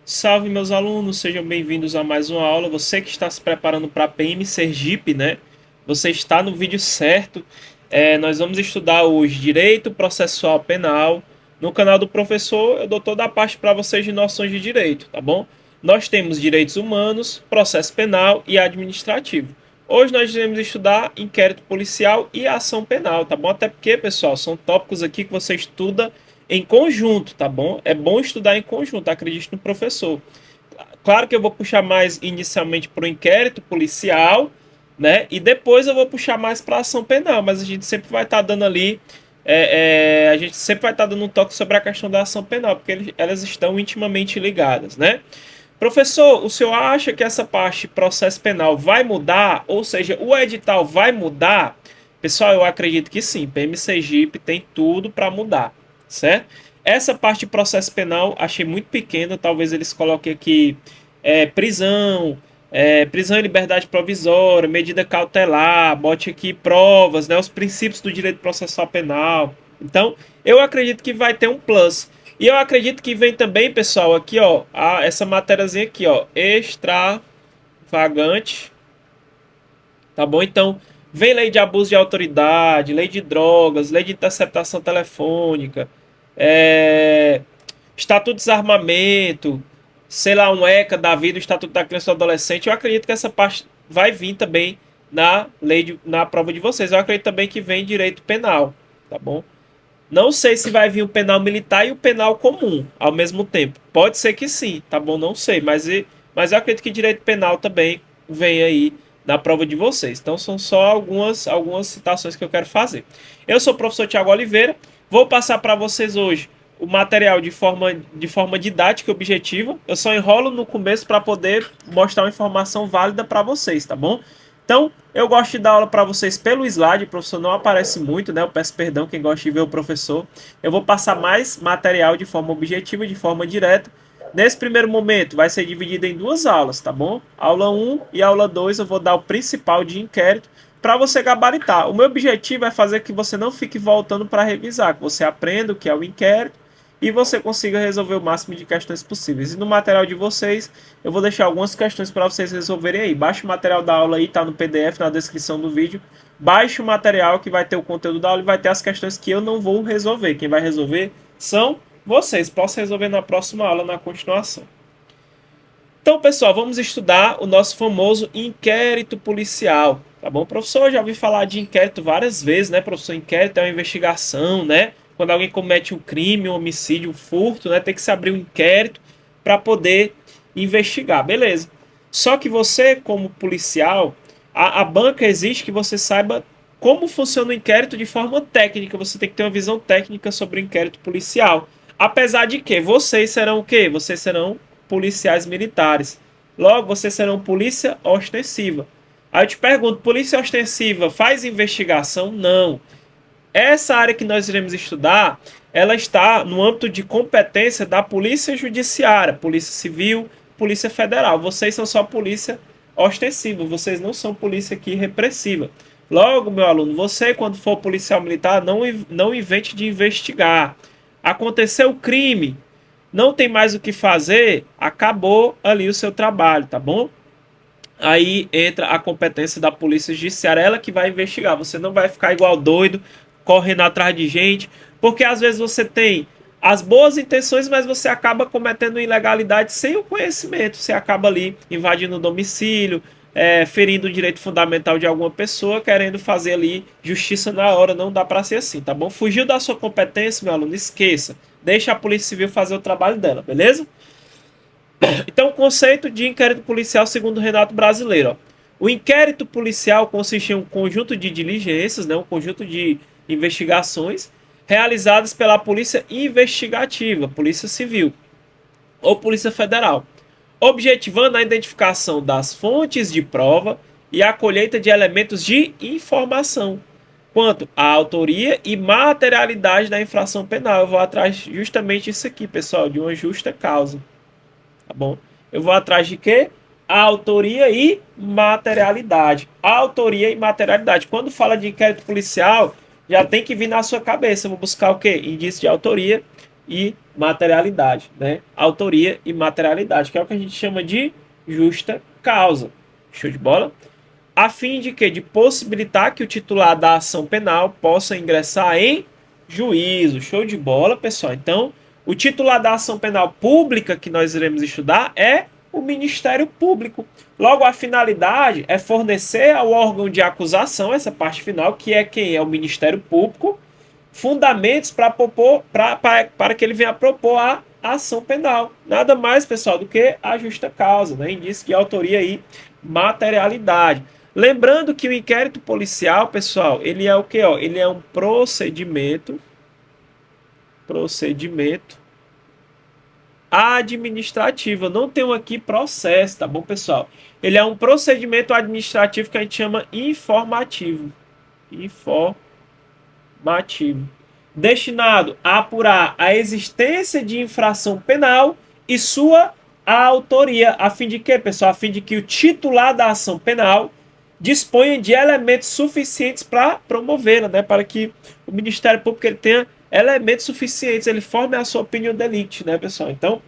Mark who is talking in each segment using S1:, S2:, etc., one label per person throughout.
S1: Salve, meus alunos, sejam bem-vindos a mais uma aula. Você que está se preparando para a PM Sergipe, né? Você está no vídeo certo. Nós vamos estudar hoje Direito Processual Penal. No canal do professor, eu dou toda a parte para vocês de noções de direito, tá bom? Nós temos direitos humanos, processo penal e administrativo. Hoje nós iremos estudar inquérito policial e ação penal, tá bom? Até porque, pessoal, são tópicos aqui que você estuda em conjunto, tá bom? É bom estudar em conjunto, acredite no professor. Claro que eu vou puxar mais inicialmente para o inquérito policial, né? E depois eu vou puxar mais para a ação penal, mas a gente sempre vai estar dando ali, a gente sempre vai estar dando um toque sobre a questão da ação penal, porque elas estão intimamente ligadas, né? Professor, o senhor acha que essa parte processo penal vai mudar? Ou seja, o edital vai mudar? Pessoal, eu acredito que sim. PM Sergipe tem tudo para mudar, certo? Essa parte de processo penal achei muito pequena. Talvez eles coloquem aqui prisão, prisão em liberdade provisória, medida cautelar, bote aqui provas, né, os princípios do direito processual penal. Então, eu acredito que vai ter um plus. E eu acredito que vem também, pessoal, aqui, ó, essa matériazinha aqui, ó, extravagante, tá bom? Então, vem lei de abuso de autoridade, lei de drogas, lei de interceptação telefônica, é, estatuto de desarmamento, sei lá, um ECA da vida, o estatuto da criança e do adolescente. Eu acredito que essa parte vai vir também na prova de vocês. Eu acredito também que vem direito penal, tá bom? Não sei se vai vir o penal militar e o penal comum ao mesmo tempo. Pode ser que sim, tá bom? Não sei, mas eu acredito que direito penal também vem aí na prova de vocês. Então são só algumas citações que eu quero fazer. Eu sou o professor Tiago Oliveira, vou passar para vocês hoje o material de forma didática e objetiva. Eu só enrolo no começo para poder mostrar uma informação válida para vocês, tá bom? Então, eu gosto de dar aula para vocês pelo slide, o professor não aparece muito, né? Eu peço perdão quem gosta de ver o professor. Eu vou passar mais material de forma objetiva, de forma direta. Nesse primeiro momento, vai ser dividido em duas aulas, tá bom? Aula um e aula 2 eu vou dar o principal de inquérito para você gabaritar. O meu objetivo é fazer que você não fique voltando para revisar, que você aprenda o que é o inquérito e você consiga resolver o máximo de questões possíveis. E no material de vocês, eu vou deixar algumas questões para vocês resolverem aí. Baixe o material da aula aí, tá no PDF na descrição do vídeo. Baixe o material que vai ter o conteúdo da aula e vai ter as questões que eu não vou resolver. Quem vai resolver são vocês. Posso resolver na próxima aula, na continuação. Então, pessoal, vamos estudar o nosso famoso inquérito policial. Tá bom, professor? Eu já ouvi falar de inquérito várias vezes, né, professor? Inquérito é uma investigação, né? Quando alguém comete um crime, um homicídio, um furto, né? Tem que se abrir um inquérito para poder investigar, beleza. Só que você, como policial, a banca exige que você saiba como funciona o inquérito de forma técnica. Você tem que ter uma visão técnica sobre o inquérito policial. Apesar de que vocês serão o quê? Vocês serão policiais militares. Logo, vocês serão polícia ostensiva. Aí eu te pergunto, polícia ostensiva faz investigação? Não. Essa área que nós iremos estudar, ela está no âmbito de competência da Polícia Judiciária, Polícia Civil, Polícia Federal. Vocês são só polícia ostensiva, vocês não são polícia aqui repressiva. Logo, meu aluno, você quando for policial militar, não invente de investigar. Aconteceu o crime, não tem mais o que fazer, acabou ali o seu trabalho, tá bom? Aí entra a competência da polícia judiciária, ela que vai investigar. Você não vai ficar igual doido, correndo atrás de gente, porque às vezes você tem as boas intenções, mas você acaba cometendo ilegalidade sem o conhecimento. Você acaba ali invadindo o domicílio, ferindo o direito fundamental de alguma pessoa, querendo fazer ali justiça na hora. Não dá para ser assim, tá bom? Fugiu da sua competência, meu aluno, esqueça. Deixa a Polícia Civil fazer o trabalho dela, beleza? Então, o conceito de inquérito policial segundo o Renato Brasileiro. Ó. O inquérito policial consiste em um conjunto de diligências, né, um conjunto de investigações realizadas pela Polícia Investigativa, Polícia Civil ou Polícia Federal, objetivando a identificação das fontes de prova e a colheita de elementos de informação quanto à autoria e materialidade da infração penal. Eu vou atrás justamente disso aqui, pessoal, de uma justa causa. Tá bom? Eu vou atrás de quê? A autoria e materialidade. A autoria e materialidade. Quando fala de inquérito policial, já tem que vir na sua cabeça. Eu vou buscar o quê? Indício de autoria e materialidade, né? Autoria e materialidade, que é o que a gente chama de justa causa. Show de bola? A fim de que? De possibilitar que o titular da ação penal possa ingressar em juízo. Show de bola, pessoal. Então, o titular da ação penal pública que nós iremos estudar é o Ministério Público. Logo, a finalidade é fornecer ao órgão de acusação, essa parte final, que é quem é o Ministério Público, fundamentos para que ele venha propor a ação penal. Nada mais, pessoal, do que a justa causa, né? Indício de autoria e materialidade. Lembrando que o inquérito policial, pessoal, ele é o que? Ele é um procedimento administrativo. Eu não tenho aqui processo, tá bom, pessoal? Ele é um procedimento administrativo que a gente chama informativo. Destinado a apurar a existência de infração penal e sua autoria, a fim de que, pessoal? A fim de que o titular da ação penal disponha de elementos suficientes para promovê-la, né? Para que o Ministério Público ele tenha elementos suficientes, ele forme a sua opinião delicti, né, pessoal? Então,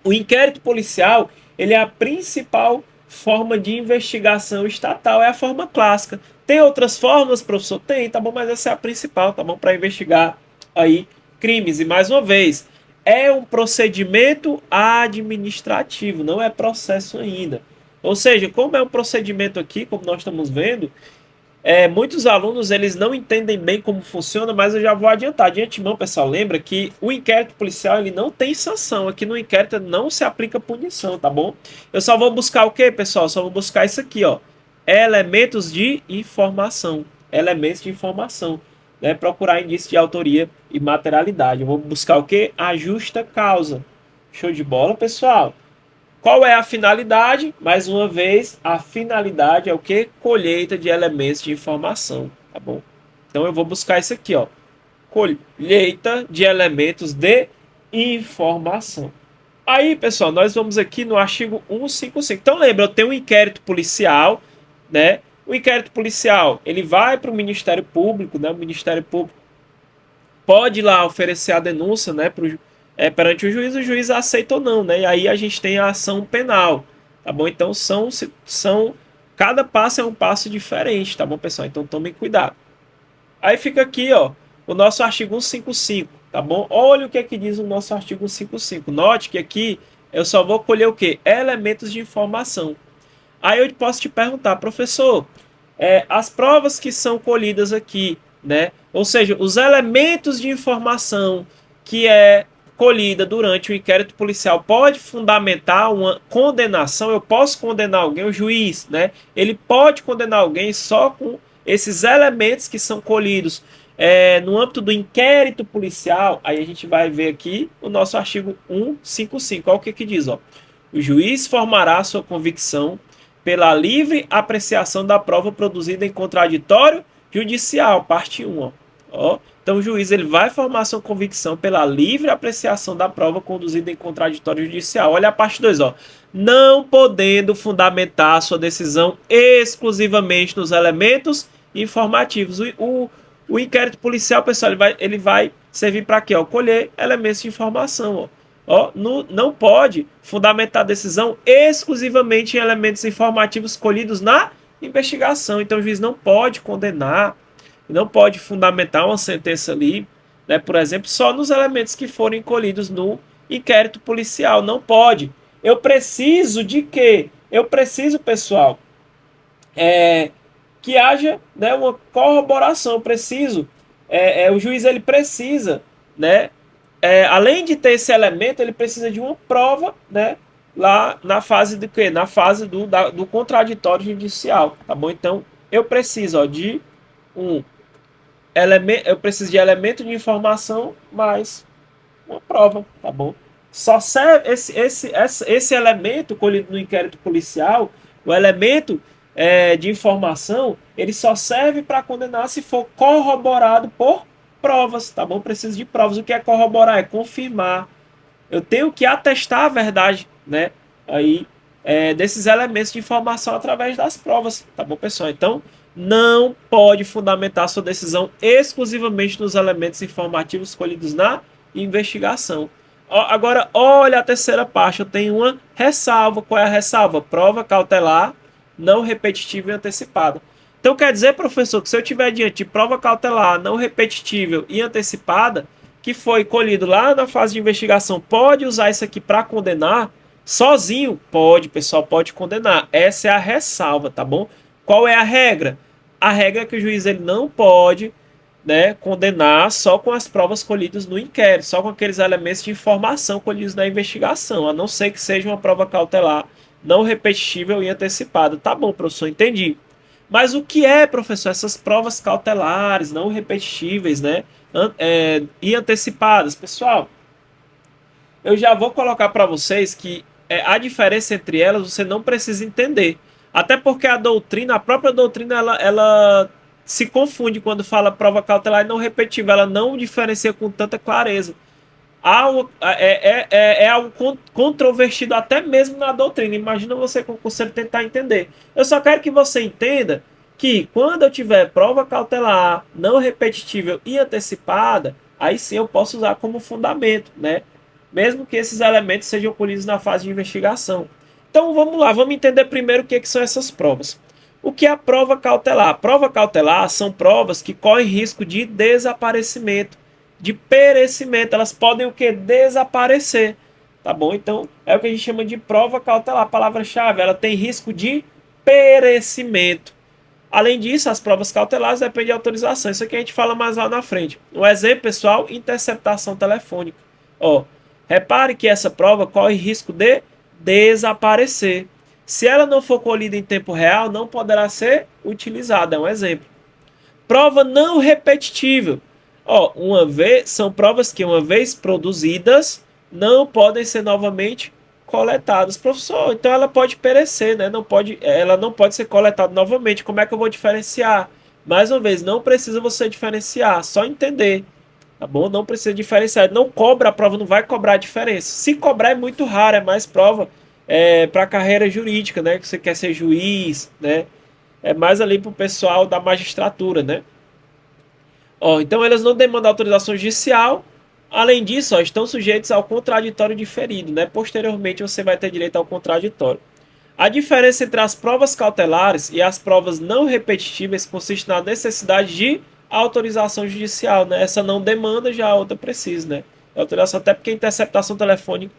S1: o inquérito policial, ele é a principal forma de investigação estatal, é a forma clássica. Tem outras formas, professor? Tem, tá bom, mas essa é a principal, tá bom, para investigar aí crimes. E mais uma vez, é um procedimento administrativo, não é processo ainda. Ou seja, como é um procedimento aqui, como nós estamos vendo, muitos alunos eles não entendem bem como funciona, mas eu já vou adiantar. De antemão, pessoal, lembra que o inquérito policial ele não tem sanção. Aqui no inquérito não se aplica punição, tá bom? Eu só vou buscar o quê, pessoal? Só vou buscar isso aqui, ó. Elementos de informação. Elementos de informação. Né? Procurar indício de autoria e materialidade. Eu vou buscar o quê? A justa causa. Show de bola, pessoal? Qual é a finalidade? Mais uma vez, a finalidade é o que? Colheita de elementos de informação, tá bom? Então eu vou buscar isso aqui, ó. Colheita de elementos de informação. Aí, pessoal, nós vamos aqui no artigo 155. Então lembra, eu tenho um inquérito policial, né? O inquérito policial, ele vai para o Ministério Público, né? O Ministério Público pode ir lá oferecer a denúncia, né, perante o juiz aceita ou não, né? E aí a gente tem a ação penal, tá bom? Então cada passo é um passo diferente, tá bom, pessoal? Então tomem cuidado. Aí fica aqui, ó, o nosso artigo 155, tá bom? Olha o que é que diz o nosso artigo 155. Note que aqui eu só vou colher o quê? Elementos de informação. Aí eu posso te perguntar, professor, as provas que são colhidas aqui, né? Ou seja, os elementos de informação que é colhida durante o inquérito policial pode fundamentar uma condenação. Eu posso condenar alguém, o juiz, né? Ele pode condenar alguém só com esses elementos que são colhidos no âmbito do inquérito policial. Aí a gente vai ver aqui o nosso artigo 155. Olha o que diz, ó. O juiz formará sua convicção pela livre apreciação da prova produzida em contraditório judicial, parte 1. Ó. Então o juiz ele vai formar sua convicção pela livre apreciação da prova conduzida em contraditório judicial. Olha a parte 2, ó. Não podendo fundamentar sua decisão exclusivamente nos elementos informativos. O inquérito policial, pessoal, ele vai servir para quê? Ó, colher elementos de informação, ó. Não pode fundamentar a decisão exclusivamente em elementos informativos colhidos na investigação. Então o juiz não pode condenar, não pode fundamentar uma sentença ali, né, por exemplo, só nos elementos que forem colhidos no inquérito policial. Não pode. Eu preciso de quê? Eu preciso, pessoal, que haja, né, uma corroboração. Eu preciso, o juiz ele precisa, né, além de ter esse elemento, ele precisa de uma prova, né, lá na fase do quê? Na fase do contraditório judicial, tá bom? Então, eu preciso, ó, de eu preciso de elemento de informação mais uma prova, tá bom? Só serve esse elemento colhido no inquérito policial, o elemento de informação, ele só serve para condenar se for corroborado por provas, tá bom? Preciso de provas. O que é corroborar? É confirmar. Eu tenho que atestar a verdade, né? Aí, desses elementos de informação através das provas, tá bom, pessoal? Então, não pode fundamentar sua decisão exclusivamente nos elementos informativos escolhidos na investigação. Agora, olha a terceira parte, eu tenho uma ressalva. Qual é a ressalva? Prova cautelar, não repetitiva e antecipada. Então quer dizer, professor, que se eu tiver diante de prova cautelar, não repetitível e antecipada, que foi colhido lá na fase de investigação, pode usar isso aqui para condenar? Sozinho? Pode, pessoal, pode condenar. Essa é a ressalva, tá bom? Qual é a regra? A regra é que o juiz ele não pode, né, condenar só com as provas colhidas no inquérito, só com aqueles elementos de informação colhidos na investigação, a não ser que seja uma prova cautelar não repetitível e antecipada. Tá bom, professor, entendi. Mas o que é, professor, essas provas cautelares, não repetitíveis, né, e antecipadas? Pessoal, eu já vou colocar para vocês que a diferença entre elas você não precisa entender. Até porque a própria doutrina, ela se confunde quando fala prova cautelar e não repetível. Ela não diferencia com tanta clareza. É algo controvertido até mesmo na doutrina. Imagina você, concurseiro, tentar entender. Eu só quero que você entenda que quando eu tiver prova cautelar, não repetitível e antecipada, aí sim eu posso usar como fundamento, né? Mesmo que esses elementos sejam colhidos na fase de investigação. Então vamos lá, vamos entender primeiro o que são essas provas. O que é a prova cautelar? A prova cautelar são provas que correm risco de desaparecimento, de perecimento. Elas podem o que? Desaparecer. Tá bom? Então é o que a gente chama de prova cautelar. A palavra-chave, ela tem risco de perecimento. Além disso, as provas cautelares dependem de autorização. Isso aqui a gente fala mais lá na frente. Um exemplo, pessoal, interceptação telefônica. Ó, repare que essa prova corre risco de desaparecer. Se ela não for colhida em tempo real, não poderá ser utilizada. É um exemplo. Prova não repetitível. Ó, são provas que, uma vez produzidas, não podem ser novamente coletadas. Professor, então ela pode perecer, né? Ela não pode ser coletada novamente. Como é que eu vou diferenciar? Mais uma vez, não precisa você diferenciar, só entender. Tá bom? Não precisa diferenciar. Não cobra, a prova não vai cobrar a diferença. Se cobrar é muito raro, é mais prova para carreira jurídica, né? Que você quer ser juiz, né? É mais ali para o pessoal da magistratura, né? Ó, então elas não demandam autorização judicial. Além disso, ó, estão sujeitos ao contraditório diferido, né? Posteriormente você vai ter direito ao contraditório. A diferença entre as provas cautelares e as provas não repetitíveis consiste na necessidade de autorização judicial, né? Essa não demanda, já a outra precisa, né? Autorização, até porque a interceptação telefônica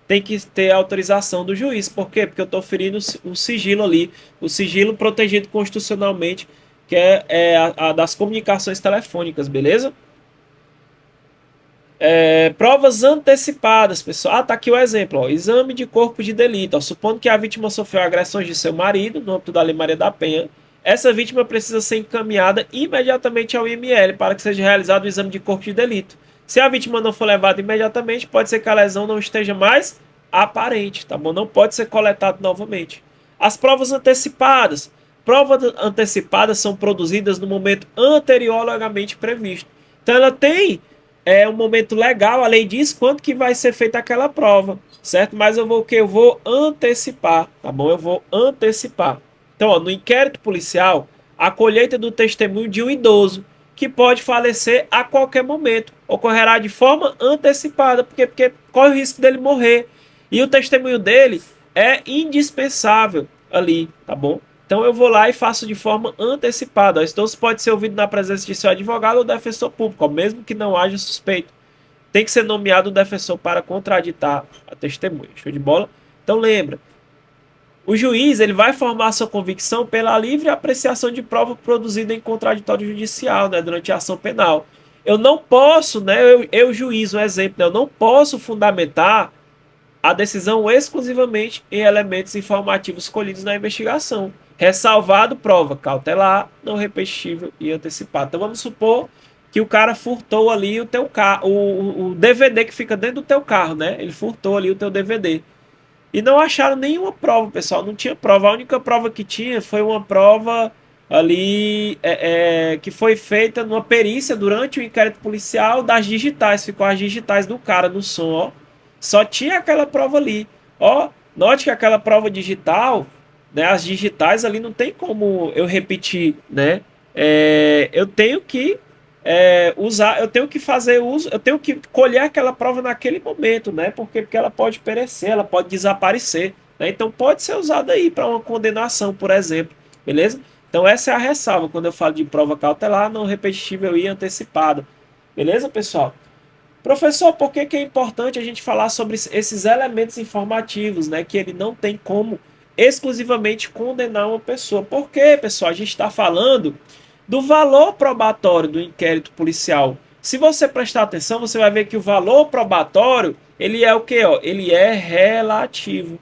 S1: tem que ter autorização do juiz. Por quê? Porque eu estou ferindo o sigilo ali, o sigilo protegido constitucionalmente, que é a das comunicações telefônicas, beleza? Provas antecipadas, pessoal. Ah, tá aqui o exemplo, ó. Exame de corpo de delito. Ó. Supondo que a vítima sofreu agressões de seu marido, no âmbito da Lei Maria da Penha, essa vítima precisa ser encaminhada imediatamente ao IML para que seja realizado o exame de corpo de delito. Se a vítima não for levada imediatamente, pode ser que a lesão não esteja mais aparente, tá bom? Não pode ser coletado novamente. As provas antecipadas. Provas antecipadas são produzidas no momento anterior ao legalmente previsto. Então ela tem um momento legal, a lei diz quanto que vai ser feita aquela prova, certo? Mas eu vou antecipar, tá bom? Eu vou antecipar. Então, ó, no inquérito policial, a colheita do testemunho de um idoso que pode falecer a qualquer momento ocorrerá de forma antecipada, porque corre o risco dele morrer. E o testemunho dele é indispensável ali, tá bom? Então eu vou lá e faço de forma antecipada. O idoso pode ser ouvido na presença de seu advogado ou defensor público, mesmo que não haja suspeito. Tem que ser nomeado o defensor para contraditar a testemunha. Show de bola? Então lembra, o juiz ele vai formar sua convicção pela livre apreciação de prova produzida em contraditório judicial, né, durante a ação penal. Eu não posso, né, juiz, um exemplo, né, eu não posso fundamentar a decisão exclusivamente em elementos informativos colhidos na investigação. Ressalvado prova cautelar, não repetível e antecipada. Então vamos supor que o cara furtou ali o teu carro, o DVD que fica dentro do teu carro, né? Ele furtou ali o teu DVD. E não acharam nenhuma prova, pessoal. Não tinha prova. A única prova que tinha foi uma prova ali que foi feita numa perícia durante o inquérito policial das digitais. Ficou as digitais do cara no som, ó. Só tinha aquela prova ali. Ó, note que aquela prova digital, né, as digitais ali não tem como eu repetir, né? Eu tenho que usar, eu tenho que fazer uso, eu tenho que colher aquela prova naquele momento, né? Porque ela pode perecer, ela pode desaparecer, né? Então pode ser usada aí para uma condenação, por exemplo, beleza? Então essa é a ressalva quando eu falo de prova cautelar, não repetitiva e antecipada, beleza, pessoal? Professor, por que que é importante a gente falar sobre esses elementos informativos, né? Que ele não tem como exclusivamente condenar uma pessoa. Por quê, pessoal? A gente está falando do valor probatório do inquérito policial. Se você prestar atenção, você vai ver que o valor probatório, ele é o quê? Ó? Ele é relativo.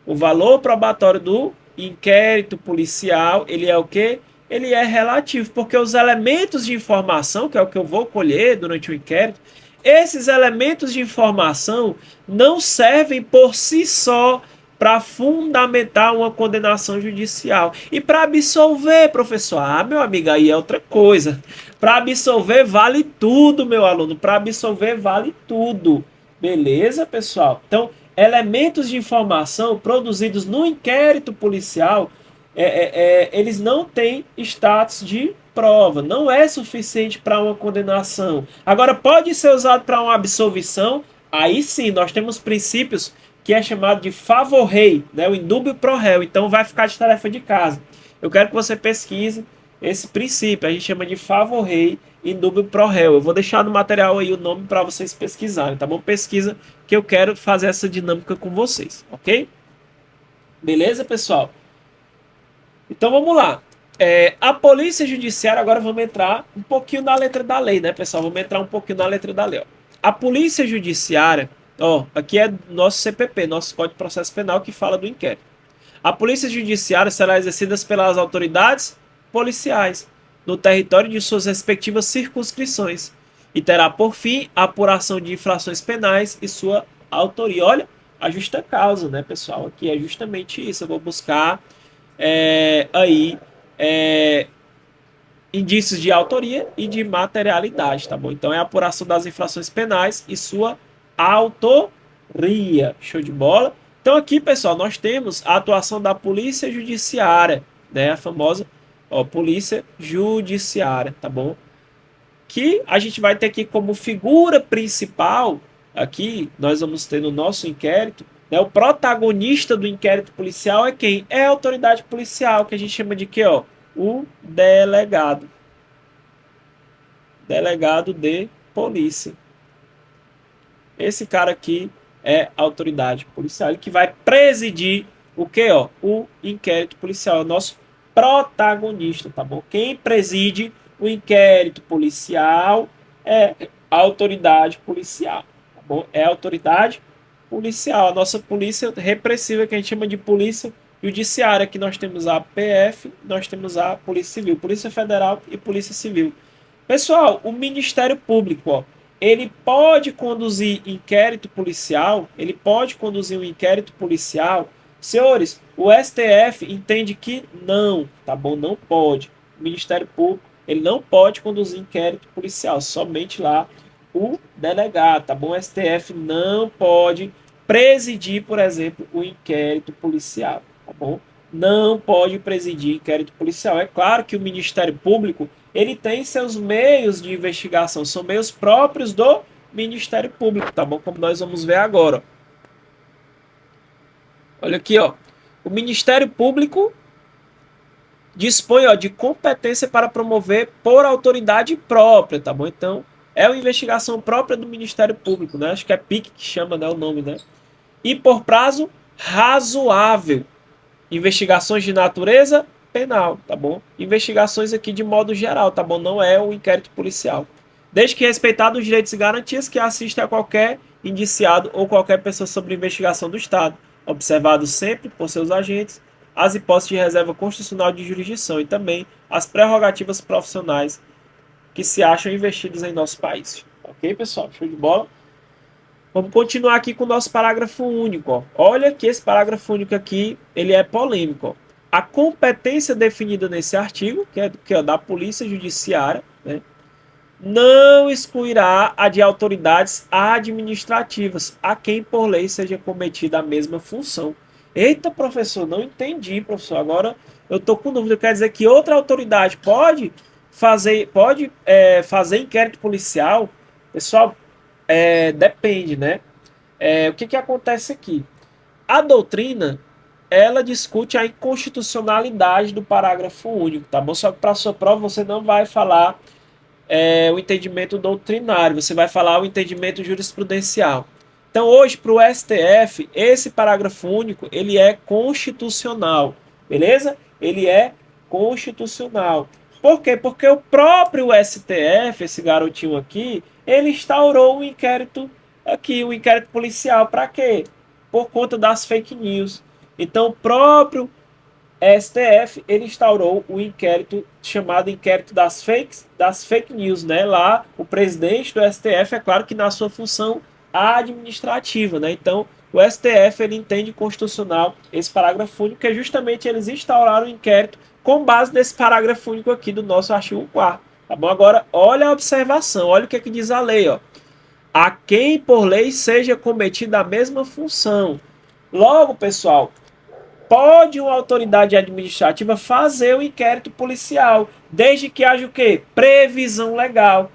S1: O valor probatório do inquérito policial, ele é o quê? Ele é relativo, porque os elementos de informação, que é o que eu vou colher durante o inquérito, esses elementos de informação não servem por si só para fundamentar uma condenação judicial. E para absolver, professor, meu amigo, aí é outra coisa. Para absolver vale tudo, meu aluno. Para absolver vale tudo. Beleza, pessoal? Então, elementos de informação produzidos no inquérito policial, eles não têm status de prova, não é suficiente para uma condenação. Agora, pode ser usado para uma absolvição, aí sim, nós temos princípios que é chamado de favor rei, né, o indúbio pro réu, então vai ficar de tarefa de casa. Eu quero que você pesquise esse princípio, a gente chama de favor rei, indúbio pro réu. Eu vou deixar no material aí o nome para vocês pesquisarem, tá bom? Pesquisa que eu quero fazer essa dinâmica com vocês, ok? Beleza, pessoal? Então vamos lá. A Polícia Judiciária, agora vamos entrar um pouquinho na letra da lei, né, pessoal? Vamos entrar um pouquinho na letra da lei. Ó. A Polícia Judiciária, ó, aqui é nosso CPP, nosso Código de Processo Penal, que fala do inquérito. A Polícia Judiciária será exercida pelas autoridades policiais no território de suas respectivas circunscrições e terá por fim a apuração de infrações penais e sua autoria. Olha, a justa causa, né, pessoal? Aqui é justamente isso. Eu vou buscar aí indícios de autoria e de materialidade, tá bom? Então é a apuração das infrações penais e sua autoria. Show de bola? Então aqui, pessoal, nós temos a atuação da Polícia Judiciária, né? A famosa Polícia Judiciária, tá bom? Que a gente vai ter aqui como figura principal, aqui nós vamos ter no nosso inquérito, né, o protagonista do inquérito policial é quem? É a autoridade policial, que a gente chama de quê? Ó? O delegado. Delegado de polícia. Esse cara aqui é a autoridade policial, ele que vai presidir o quê? Ó? O inquérito policial, é o nosso protagonista, tá bom? Quem preside o inquérito policial é a autoridade policial, tá bom? É a autoridade policial, a nossa polícia repressiva, que a gente chama de polícia judiciária, que nós temos a PF, nós temos a Polícia Civil, Polícia Federal e Polícia Civil. Pessoal, o Ministério Público, ó, ele pode conduzir inquérito policial, ele pode conduzir um inquérito policial. Senhores, o STF entende que não, tá bom? Não pode. O Ministério Público, ele não pode conduzir inquérito policial, somente lá o delegado, tá bom? O STF não pode presidir, por exemplo, o inquérito policial, tá bom? Não pode presidir inquérito policial. É claro que o Ministério Público, ele tem seus meios de investigação, são meios próprios do Ministério Público, tá bom? Como nós vamos ver agora. Olha aqui, ó. O Ministério Público dispõe, ó, de competência para promover por autoridade própria, tá bom? Então, é uma investigação própria do Ministério Público, né? Acho que é PIC que chama, né, o nome, né? E por prazo razoável. Investigações de natureza penal, tá bom? Investigações aqui de modo geral, tá bom? Não é um inquérito policial. Desde que respeitados os direitos e garantias que assistem a qualquer indiciado ou qualquer pessoa sobre investigação do Estado, observado sempre por seus agentes as hipóteses de reserva constitucional de jurisdição e também as prerrogativas profissionais que se acham investidas em nosso país. Ok, pessoal? Show de bola? Vamos continuar aqui com o nosso parágrafo único. Ó. Olha que esse parágrafo único aqui, ele é polêmico. Ó. A competência definida nesse artigo, que é da Polícia Judiciária, né, não excluirá a de autoridades administrativas, a quem por lei seja cometida a mesma função. Eita, professor, não entendi, professor. Agora eu estou com dúvida. Quer dizer que outra autoridade pode fazer inquérito policial, pessoal, depende, né? O que acontece aqui? A doutrina, ela discute a inconstitucionalidade do parágrafo único, tá bom? Só que para sua prova você não vai falar o entendimento doutrinário, você vai falar o entendimento jurisprudencial. Então, hoje, para o STF, esse parágrafo único, ele é constitucional, beleza? Ele é constitucional. Por quê? Porque o próprio STF, esse garotinho aqui, ele instaurou um inquérito aqui, um inquérito policial. Para quê? Por conta das fake news. Então, o próprio STF ele instaurou o inquérito chamado inquérito das fake news, né? Lá o presidente do STF, é claro que na sua função administrativa, né? Então o STF ele entende constitucional esse parágrafo único, que é justamente eles instauraram o inquérito com base nesse parágrafo único aqui do nosso artigo 4º, tá bom? Agora olha a observação, olha o que diz a lei, ó. A quem por lei seja cometida a mesma função. Logo, pessoal, pode uma autoridade administrativa fazer o inquérito policial, desde que haja o quê? Previsão legal.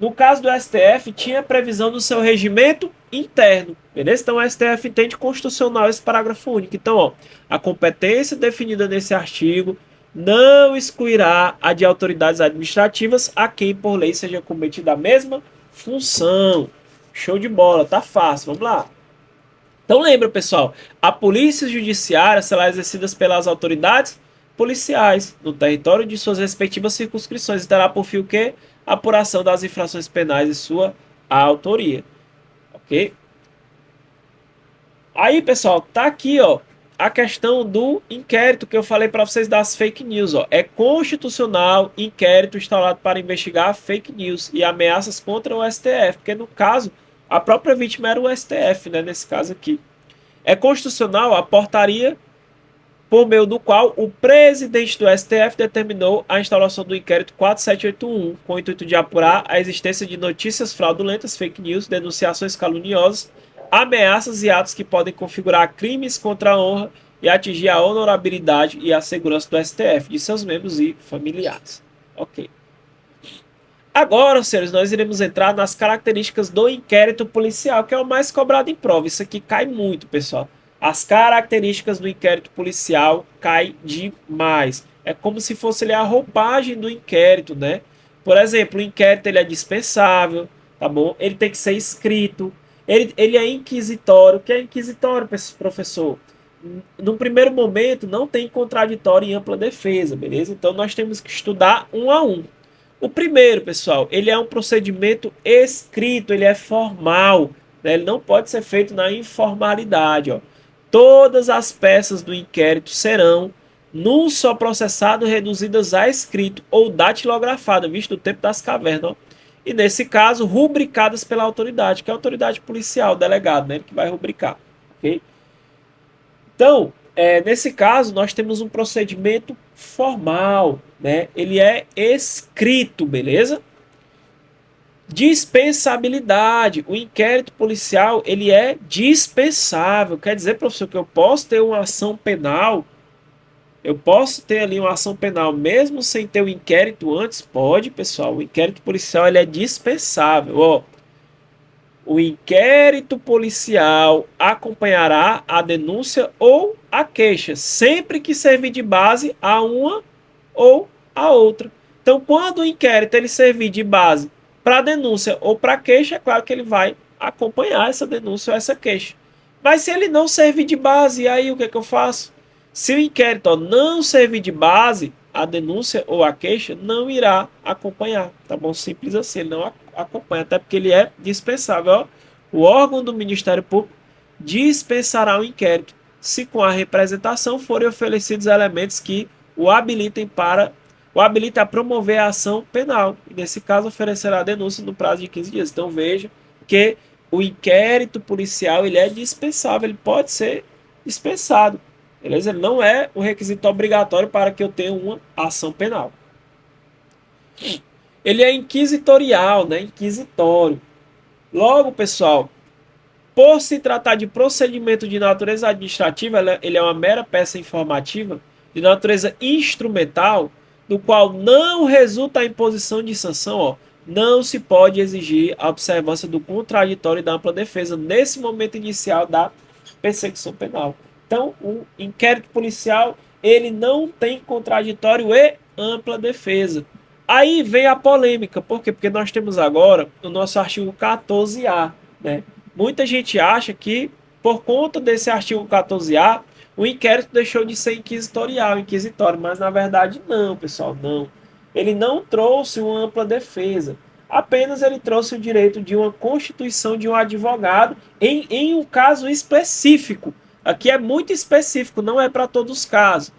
S1: No caso do STF, tinha previsão no seu regimento interno, beleza? Então o STF entende constitucional esse parágrafo único. Então, ó, a competência definida nesse artigo não excluirá a de autoridades administrativas a quem por lei seja cometida a mesma função. Show de bola, tá fácil, vamos lá. Então lembra, pessoal, a polícia judiciária será exercida pelas autoridades policiais no território de suas respectivas circunscrições e terá por fim o quê? A apuração das infrações penais e sua autoria. Ok? Aí, pessoal, tá aqui, ó, a questão do inquérito que eu falei para vocês das fake news, ó. É constitucional inquérito instaurado para investigar fake news e ameaças contra o STF, porque no caso a própria vítima era o STF, né, nesse caso aqui. É constitucional a portaria por meio do qual o presidente do STF determinou a instauração do inquérito 4781, com o intuito de apurar a existência de notícias fraudulentas, fake news, denunciações caluniosas, ameaças e atos que podem configurar crimes contra a honra e atingir a honorabilidade e a segurança do STF, de seus membros e familiares. Ok. Agora, senhores, nós iremos entrar nas características do inquérito policial, que é o mais cobrado em prova. Isso aqui cai muito, pessoal. As características do inquérito policial caem demais. É como se fosse ali, a roupagem do inquérito, né? Por exemplo, o inquérito ele é dispensável, tá bom? Ele tem que ser escrito. Ele é inquisitório. O que é inquisitório, professor? No primeiro momento, não tem contraditório em ampla defesa, beleza? Então, nós temos que estudar um a um. O primeiro, pessoal, ele é um procedimento escrito, ele é formal, né? Ele não pode ser feito na informalidade. Ó. Todas as peças do inquérito serão, num só processado, reduzidas a escrito ou datilografada, visto o tempo das cavernas. Ó. E nesse caso, rubricadas pela autoridade, que é a autoridade policial, o delegado, né? Ele que vai rubricar. Ok? Então, nesse caso, nós temos um procedimento formal, né? Ele é escrito, beleza? Dispensabilidade. O inquérito policial, ele é dispensável. Quer dizer, professor, que eu posso ter uma ação penal, eu posso ter ali uma ação penal mesmo sem ter o inquérito antes? Pode, pessoal. O inquérito policial, ele é dispensável. Ó, o inquérito policial acompanhará a denúncia ou a queixa, sempre que servir de base a uma ou a outra. Então, quando o inquérito ele servir de base para a denúncia ou para a queixa, é claro que ele vai acompanhar essa denúncia ou essa queixa. Mas se ele não servir de base, aí o que é que eu faço? Se o inquérito não servir de base, a denúncia ou a queixa não irá acompanhar, tá bom? Simples assim, ele não acompanha, até porque ele é dispensável. Ó. O órgão do Ministério Público dispensará o inquérito se com a representação forem oferecidos elementos que o habilitem a promover a ação penal. E nesse caso, oferecerá a denúncia no prazo de 15 dias. Então veja que o inquérito policial ele é dispensável, ele pode ser dispensado. Beleza? Ele não é um requisito obrigatório para que eu tenha uma ação penal. Ele é inquisitorial, né? Inquisitório. Logo, pessoal, por se tratar de procedimento de natureza administrativa, ele é uma mera peça informativa de natureza instrumental. do qual não resulta a imposição de sanção, ó, não se pode exigir a observância do contraditório e da ampla defesa nesse momento inicial da persecução penal. Então, o inquérito policial, ele não tem contraditório e ampla defesa. Aí vem a polêmica, por quê? Porque nós temos agora o nosso artigo 14A, né? Muita gente acha que, por conta desse artigo 14A, o inquérito deixou de ser inquisitório, mas na verdade não, pessoal, não. Ele não trouxe uma ampla defesa, apenas ele trouxe o direito de uma constituição de um advogado em um caso específico. Aqui é muito específico, não é para todos os casos.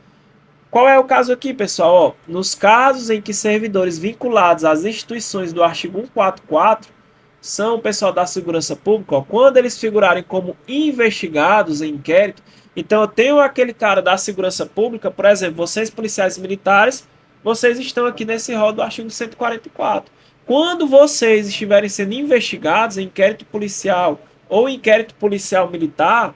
S1: Qual é o caso aqui, pessoal? Ó, nos casos em que servidores vinculados às instituições do artigo 144 são o pessoal da segurança pública, ó, quando eles figurarem como investigados em inquérito, então eu tenho aquele cara da segurança pública, por exemplo, vocês policiais militares, vocês estão aqui nesse rol do artigo 144. Quando vocês estiverem sendo investigados em inquérito policial ou inquérito policial militar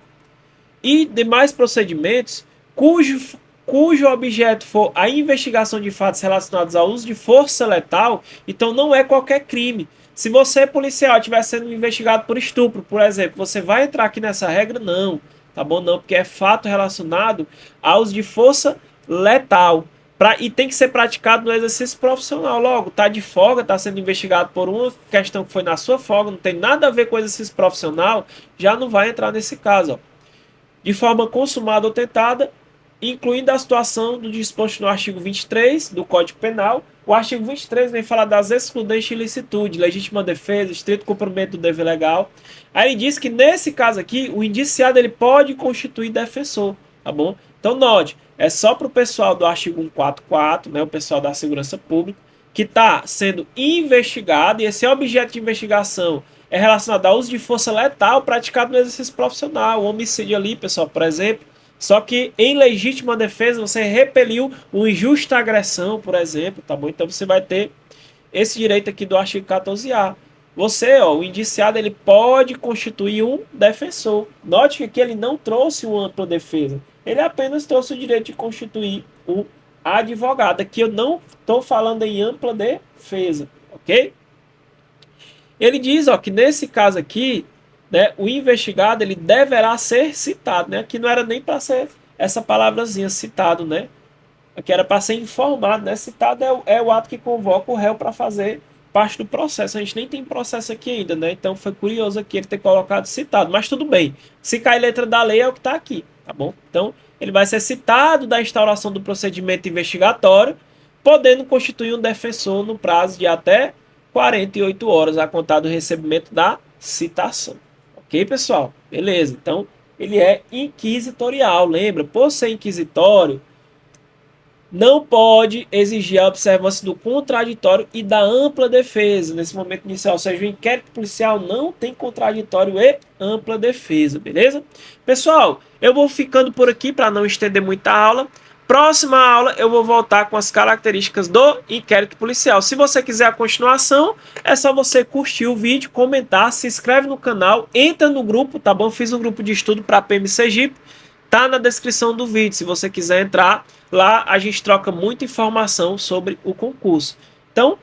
S1: e demais procedimentos cujo objeto for a investigação de fatos relacionados ao uso de força letal, então não é qualquer crime. Se você, policial, estiver sendo investigado por estupro, por exemplo, você vai entrar aqui nessa regra? Não, tá bom? Não, porque é fato relacionado ao uso de força letal. E tem que ser praticado no exercício profissional. Logo, tá de folga, tá sendo investigado por uma questão que foi na sua folga, não tem nada a ver com exercício profissional, já não vai entrar nesse caso, ó. De forma consumada ou tentada, incluindo a situação do disposto no artigo 23 do Código Penal. O artigo 23 vem falar das excludentes de ilicitude, legítima defesa, estrito cumprimento do dever legal. Aí ele diz que nesse caso aqui, o indiciado ele pode constituir defensor, tá bom? Então note, é só para o pessoal do artigo 144, né, o pessoal da segurança pública, que está sendo investigado, e esse objeto de investigação é relacionado ao uso de força letal praticado no exercício profissional, o homicídio ali, pessoal, por exemplo. Só que em legítima defesa você repeliu uma injusta agressão, por exemplo, tá bom? Então você vai ter esse direito aqui do artigo 14A. Você, ó, o indiciado, ele pode constituir um defensor. Note que aqui ele não trouxe uma ampla defesa. Ele apenas trouxe o direito de constituir um advogado. Aqui eu não estou falando em ampla defesa, ok? Ele diz, ó, que nesse caso aqui, né, o investigado ele deverá ser citado, né? Aqui não era nem para ser essa palavrazinha citado, né? Aqui era para ser informado, né? Citado é o ato que convoca o réu para fazer parte do processo. A gente nem tem processo aqui ainda, né? Então foi curioso aqui ele ter colocado citado, mas tudo bem. Se cai letra da lei é o que está aqui, tá bom? Então ele vai ser citado da instauração do procedimento investigatório, podendo constituir um defensor no prazo de até 48 horas a contar do recebimento da citação. Ok, pessoal? Beleza. Então, ele é inquisitorial. Lembra? Por ser inquisitório, não pode exigir a observância do contraditório e da ampla defesa nesse momento inicial. Ou seja, o inquérito policial não tem contraditório e ampla defesa. Beleza? Pessoal, eu vou ficando por aqui para não estender muita aula. Próxima aula eu vou voltar com as características do inquérito policial. Se você quiser a continuação, é só você curtir o vídeo, comentar, se inscreve no canal, entra no grupo, tá bom? Fiz um grupo de estudo para a PM Sergipe, tá na descrição do vídeo. Se você quiser entrar, lá a gente troca muita informação sobre o concurso. Então,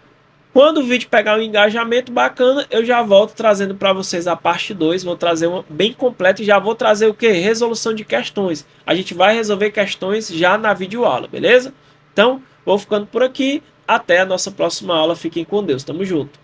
S1: quando o vídeo pegar um engajamento bacana, eu já volto trazendo para vocês a parte 2. Vou trazer uma bem completa e já vou trazer o que? Resolução de questões. A gente vai resolver questões já na videoaula, beleza? Então, vou ficando por aqui. Até a nossa próxima aula. Fiquem com Deus. Tamo junto.